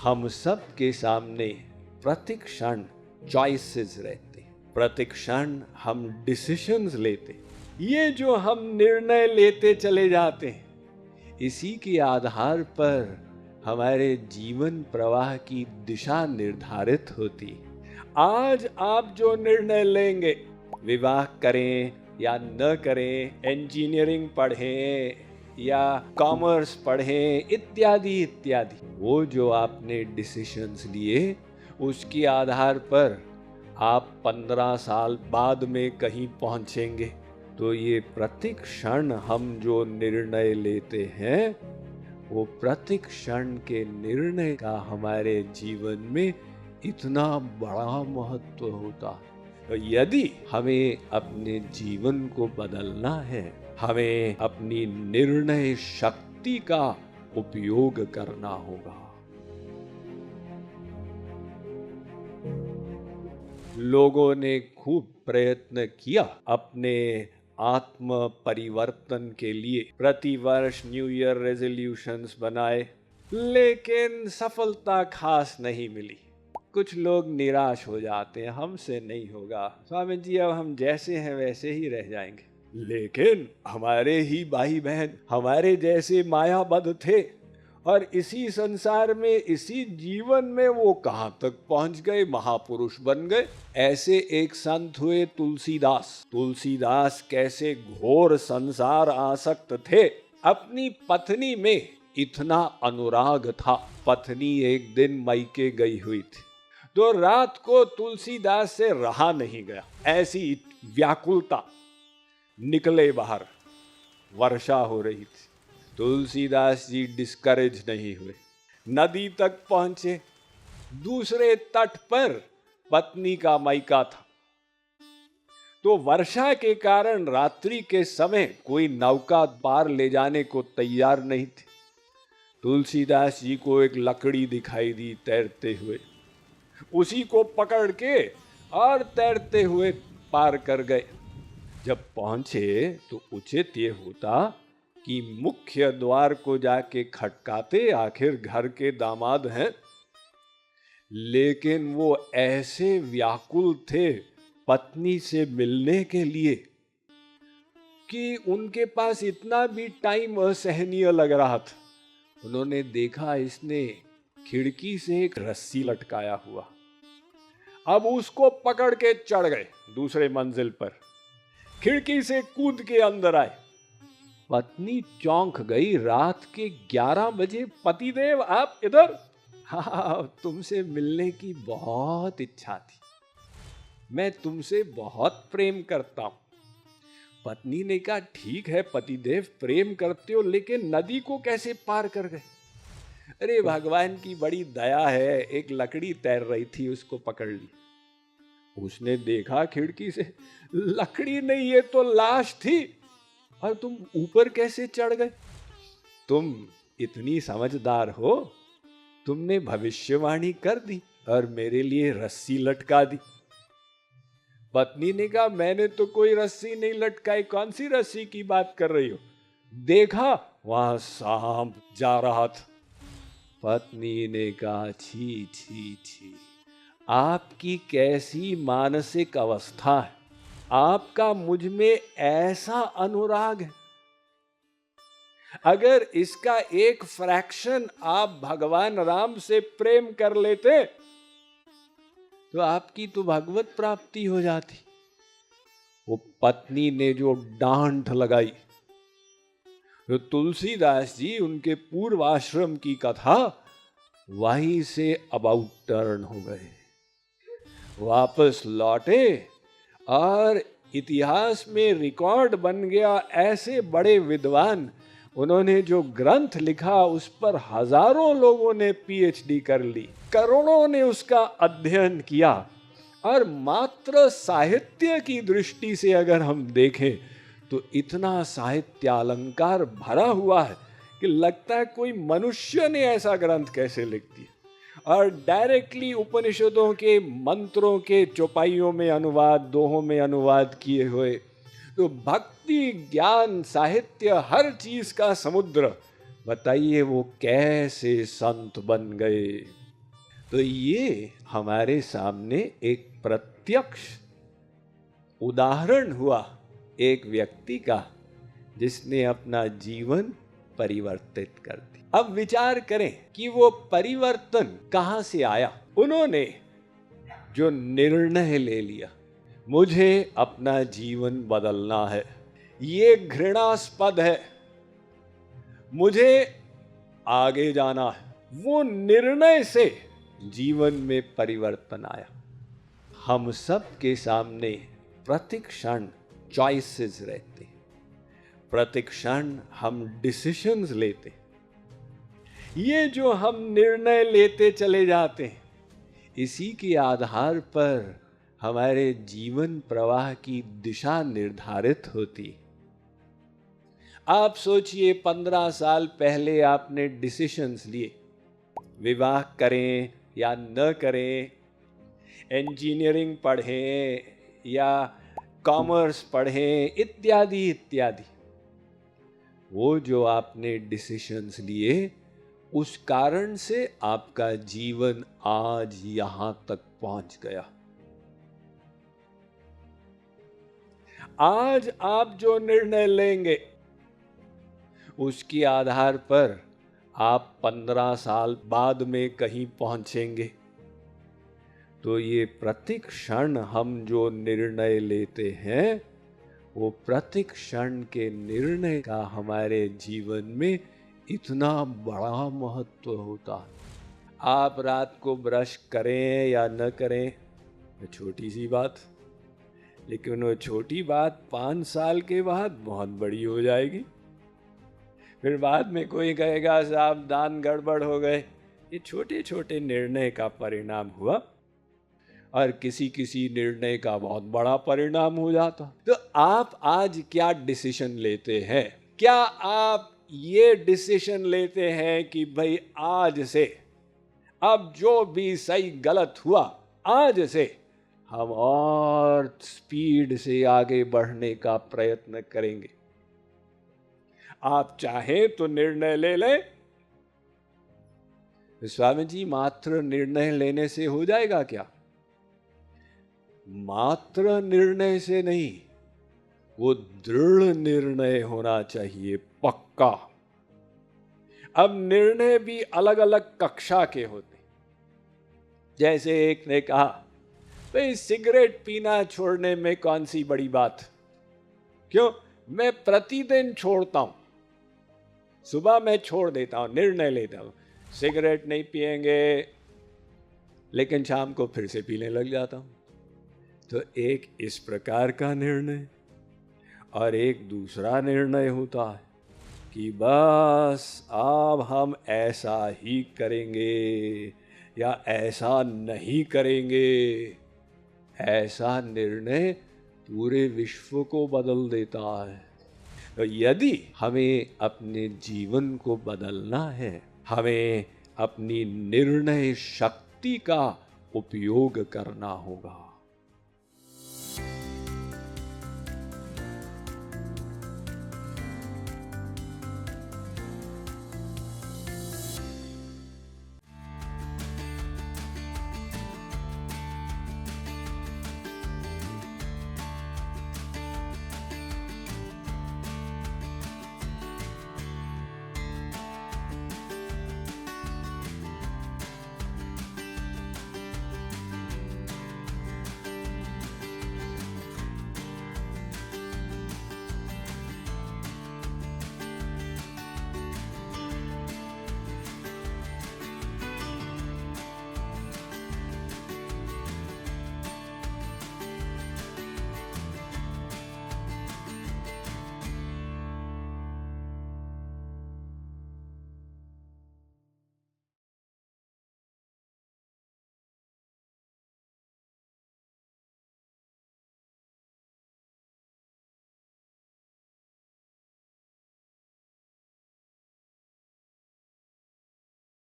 हम सब के सामने प्रतिक्षण चॉइसेस रहते हैं, प्रतिक्षण हम डिसीजंस लेते हैं। ये जो हम निर्णय लेते चले जाते हैं, इसी के आधार पर हमारे जीवन प्रवाह की दिशा निर्धारित होती। आज आप जो निर्णय लेंगे, विवाह करें या न करें, इंजीनियरिंग पढ़ें या कॉमर्स पढ़ें, इत्यादि इत्यादि, वो जो आपने डिसीजंस लिए, उसके आधार पर आप 15 साल बाद में कहीं पहुंचेंगे। तो ये प्रतिक्षण हम जो निर्णय लेते हैं, वो प्रतिक्षण के निर्णय का हमारे जीवन में इतना बड़ा महत्व होता है। तो यदि हमें अपने जीवन को बदलना है, हमें अपनी निर्णय शक्ति का उपयोग करना होगा। लोगों ने खूब प्रयत्न किया अपने आत्म परिवर्तन के लिए, प्रतिवर्ष न्यू ईयर रेजोल्यूशंस बनाए, लेकिन सफलता खास नहीं मिली। कुछ लोग निराश हो जाते हैं, हमसे नहीं होगा स्वामी जी, अब हम जैसे हैं वैसे ही रह जाएंगे। लेकिन हमारे ही भाई बहन हमारे जैसे मायाबद्ध थे और इसी संसार में, इसी जीवन में वो कहां तक पहुंच गए, महापुरुष बन गए। ऐसे एक संत हुए तुलसीदास। तुलसीदास कैसे घोर संसार आसक्त थे, अपनी पत्नी में इतना अनुराग था। पत्नी एक दिन मायके गई हुई थी, तो रात को तुलसीदास से रहा नहीं गया, ऐसी व्याकुलता। निकले बाहर, वर्षा हो रही थी। तुलसीदास जी डिस्करेज नहीं हुए, नदी तक पहुंचे। दूसरे तट पर पत्नी का मायका था, तो वर्षा के कारण रात्रि के समय कोई नौका पार ले जाने को तैयार नहीं थी। तुलसीदास जी को एक लकड़ी दिखाई दी तैरते हुए, उसी को पकड़ के और तैरते हुए पार कर गए। जब पहुंचे तो उचित ये होता कि मुख्य द्वार को जाके खटकाते, आखिर घर के दामाद हैं। लेकिन वो ऐसे व्याकुल थे पत्नी से मिलने के लिए कि उनके पास इतना भी टाइम असहनीय लग रहा था। उन्होंने देखा इसने खिड़की से एक रस्सी लटकाया हुआ, अब उसको पकड़ के चढ़ गए दूसरे मंजिल पर, खिड़की से कूद के अंदर आए। पत्नी चौंक गई। रात के 11 बजे, पतिदेव आप इधर? हाँ, तुमसे मिलने की बहुत इच्छा थी, मैं तुमसे बहुत प्रेम करता हूं। पत्नी ने कहा, ठीक है पतिदेव, प्रेम करते हो, लेकिन नदी को कैसे पार कर गए? अरे भगवान की बड़ी दया है, एक लकड़ी तैर रही थी, उसको पकड़ ली। उसने देखा खिड़की से, लकड़ी नहीं, ये तो लाश थी, और तुम ऊपर कैसे चढ़ गए? तुम इतनी समझदार हो, तुमने भविष्यवाणी कर दी और मेरे लिए रस्सी लटका दी। पत्नी ने कहा, मैंने तो कोई रस्सी नहीं लटकाई, कौन सी रस्सी की बात कर रही हो? देखा वहां सांप जा रहा था। पत्नी ने कहा, छी छी छी, आपकी कैसी मानसिक अवस्था है, आपका मुझ में ऐसा अनुराग है, अगर इसका एक फ्रैक्शन आप भगवान राम से प्रेम कर लेते तो आपकी तो भगवत प्राप्ति हो जाती। वो पत्नी ने जो डांट लगाई, तो तुलसीदास जी उनके पूर्व आश्रम की कथा वहीं से अबाउट टर्न हो गए, वापस लौटे और इतिहास में रिकॉर्ड बन गया। ऐसे बड़े विद्वान, उन्होंने जो ग्रंथ लिखा उस पर हजारों लोगों ने पीएचडी कर ली, करोड़ों ने उसका अध्ययन किया। और मात्र साहित्य की दृष्टि से अगर हम देखें तो इतना साहित्य अलंकार भरा हुआ है कि लगता है कोई मनुष्य ने ऐसा ग्रंथ कैसे लिख दिया। और डायरेक्टली उपनिषदों के मंत्रों के चौपाइयों में अनुवाद, दोहों में अनुवाद किए हुए, तो भक्ति, ज्ञान, साहित्य, हर चीज का समुद्र। बताइए वो कैसे संत बन गए। तो ये हमारे सामने एक प्रत्यक्ष उदाहरण हुआ एक व्यक्ति का जिसने अपना जीवन परिवर्तित कर दिया। अब विचार करें कि वो परिवर्तन कहां से आया। उन्होंने जो निर्णय ले लिया, मुझे अपना जीवन बदलना है, ये घृणास्पद है, मुझे आगे जाना है, वो निर्णय से जीवन में परिवर्तन आया। हम सब के सामने प्रतिक्षण चॉइसेस रहते हैं, प्रतिक्षण हम डिसीजंस लेते हैं। ये जो हम निर्णय लेते चले जाते हैं, इसी के आधार पर हमारे जीवन प्रवाह की दिशा निर्धारित होती है। आप सोचिए 15 साल पहले आपने डिसीजंस लिए, विवाह करें या न करें, इंजीनियरिंग पढ़ें या कॉमर्स पढ़ें, इत्यादि इत्यादि। वो जो आपने डिसीजंस लिए, उस कारण से आपका जीवन आज यहां तक पहुंच गया। आज आप जो निर्णय लेंगे उसके आधार पर आप 15 साल बाद में कहीं पहुंचेंगे। तो ये प्रतिक्षण हम जो निर्णय लेते हैं, वो प्रतिक्षण के निर्णय का हमारे जीवन में इतना बड़ा महत्व होता है। आप रात को ब्रश करें या न करें, छोटी सी बात, लेकिन वो छोटी बात 5 साल के बाद बहुत बड़ी हो जाएगी। फिर बाद में कोई कहेगा सावधान, गड़बड़ हो गए। ये छोटे छोटे निर्णय का परिणाम हुआ और किसी किसी निर्णय का बहुत बड़ा परिणाम हो जाता। तो आप आज क्या डिसीजन लेते हैं? क्या आप ये डिसीजन लेते हैं कि भाई आज से अब जो भी सही गलत हुआ, आज से हम और स्पीड से आगे बढ़ने का प्रयत्न करेंगे? आप चाहें तो निर्णय ले लें। स्वामी जी, मात्र निर्णय लेने से हो जाएगा क्या? मात्र निर्णय से नहीं, वो दृढ़ निर्णय होना चाहिए, पक्का। अब निर्णय भी अलग अलग कक्षा के होते। जैसे एक ने कहा, भाई सिगरेट पीना छोड़ने में कौन सी बड़ी बात, क्यों, मैं प्रतिदिन छोड़ता हूं, सुबह मैं छोड़ देता हूं, निर्णय लेता हूं, सिगरेट नहीं पिएंगे, लेकिन शाम को फिर से पीने लग जाता हूं। तो एक इस प्रकार का निर्णय, और एक दूसरा निर्णय होता है कि बस अब हम ऐसा ही करेंगे या ऐसा नहीं करेंगे। ऐसा निर्णय पूरे विश्व को बदल देता है। तो यदि हमें अपने जीवन को बदलना है, हमें अपनी निर्णय शक्ति का उपयोग करना होगा।